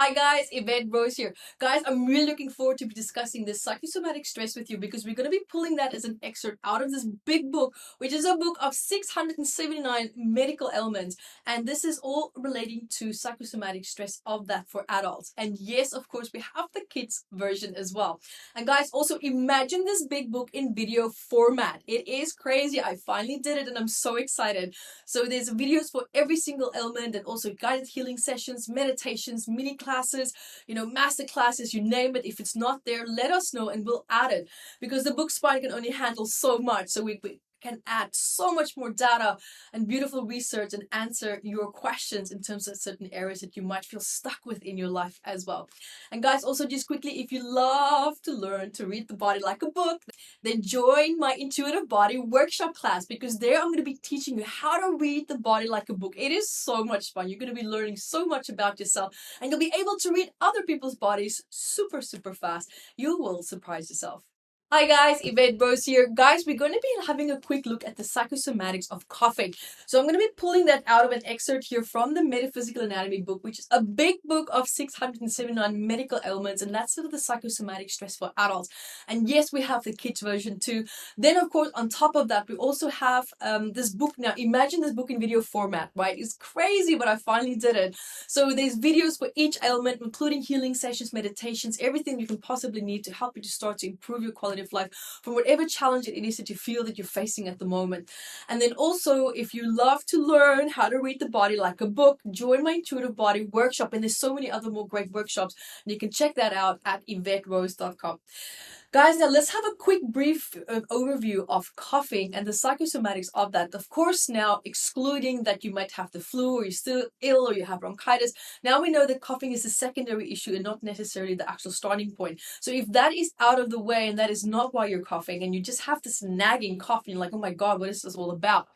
Hi guys, Evette Rose here. Guys, I'm really looking forward to be discussing this psychosomatic stress with you because we're going to be pulling that as an excerpt out of this big book, which is a book of 679 medical ailments. And this is all relating to psychosomatic stress of that for adults. And yes, of course, we have the kids version as well. And guys, also imagine this big book in video format. It is crazy. I finally did it and I'm so excited. So there's videos for every single ailment and also guided healing sessions, meditations, mini classes, master classes, you name it. If it's not there, let us know and we'll add it because the book spine can only handle so much. So we can add so much more data and beautiful research and answer your questions in terms of certain areas that you might feel stuck with in your life as well. And guys, also just quickly, if you love to learn to read the body like a book, then join my intuitive body workshop class because there I'm going to be teaching you how to read the body like a book. It is so much fun. You're going to be learning so much about yourself and you'll be able to read other people's bodies super fast. You will surprise yourself. Hi guys, Evette Rose here. Guys, we're going to be having a quick look at the psychosomatics of coughing. So I'm going to be pulling that out of an excerpt here from the Metaphysical Anatomy book, which is a big book of 679 medical ailments, and that's sort of the psychosomatic stress for adults. And yes, we have the kids version too. Then of course, on top of that, we also have this book. Now imagine this book in video format, right? It's crazy, but I finally did it. So there's videos for each ailment, including healing sessions, meditations, everything you can possibly need to help you to start to improve your quality of life from whatever challenge it is that you feel that you're facing at the moment. And then also, if you love to learn how to read the body like a book, join my intuitive body workshop, and there's so many other more great workshops, and you can check that out at evetterose.com. Guys, now let's have a quick brief overview of coughing and the psychosomatics of that. Of course, now excluding that you might have the flu or you're still ill or you have bronchitis. Now we know that coughing is a secondary issue and not necessarily the actual starting point. So if that is out of the way and that is not why you're coughing and you just have this nagging cough and you're like, oh my God, what is this all about?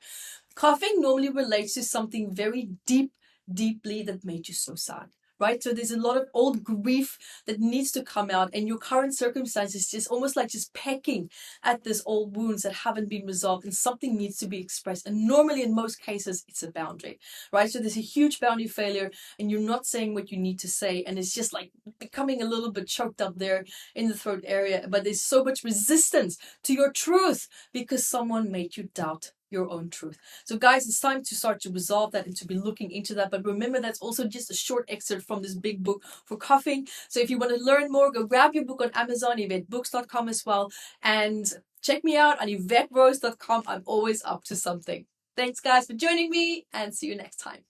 Coughing normally relates to something very deeply that made you so sad. Right? So there's a lot of old grief that needs to come out, and your current circumstances just almost like just pecking at these old wounds that haven't been resolved, and something needs to be expressed. And normally in most cases, it's a boundary, right? So there's a huge boundary failure and you're not saying what you need to say. And it's just like becoming a little bit choked up there in the throat area. But there's so much resistance to your truth because someone made you doubt your own truth. So guys, it's time to start to resolve that and to be looking into that. But remember, that's also just a short excerpt from this big book for coughing. So if you want to learn more, go grab your book on Amazon, evettebooks.com as well. And check me out on evetterose.com. I'm always up to something. Thanks guys for joining me and see you next time.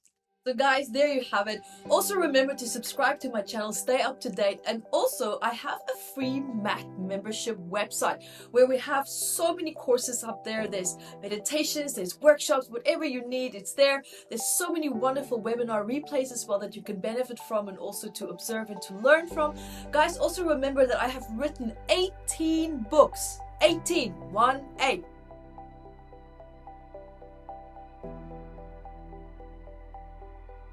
So guys, there you have it. Also remember to subscribe to my channel, stay up to date. And also I have a free MAT membership website where we have so many courses up there. There's meditations, there's workshops, whatever you need, it's there. There's so many wonderful webinar replays as well that you can benefit from and also to observe and to learn from. Guys, also remember that I have written 18 books. 18, 1-8.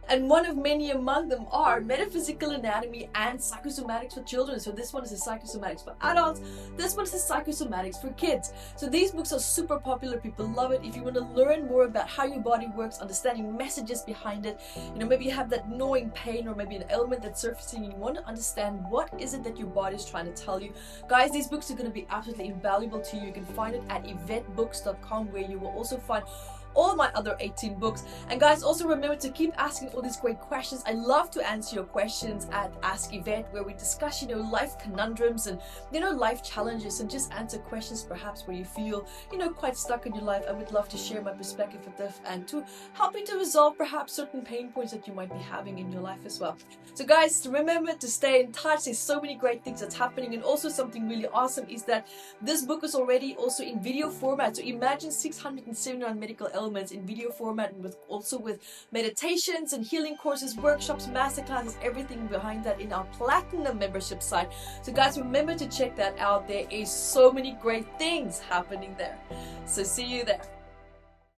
And one of many among them are Metaphysical Anatomy and Psychosomatics for children. So this one is the Psychosomatics for adults. This one is the Psychosomatics for kids. So these books are super popular. People love it. If you want to learn more about how your body works, understanding messages behind it, maybe you have that gnawing pain or maybe an ailment that's surfacing and you want to understand what is it that your body is trying to tell you. Guys, these books are going to be absolutely invaluable to you. You can find it at evettebbooks.com where you will also find all my other 18 books. And guys, also remember to keep asking all these great questions. I love to answer your questions at Ask Evette, where we discuss, life conundrums and, life challenges and just answer questions perhaps where you feel, quite stuck in your life. I would love to share my perspective with this and to help you to resolve perhaps certain pain points that you might be having in your life as well. So guys, remember to stay in touch. There's so many great things that's happening. And also something really awesome is that this book is already also in video format. So imagine 679 medical elements in video format and with meditations and healing courses, workshops, masterclasses, everything behind that in our platinum membership site. So guys, remember to check that out. There is so many great things happening there. So see you there.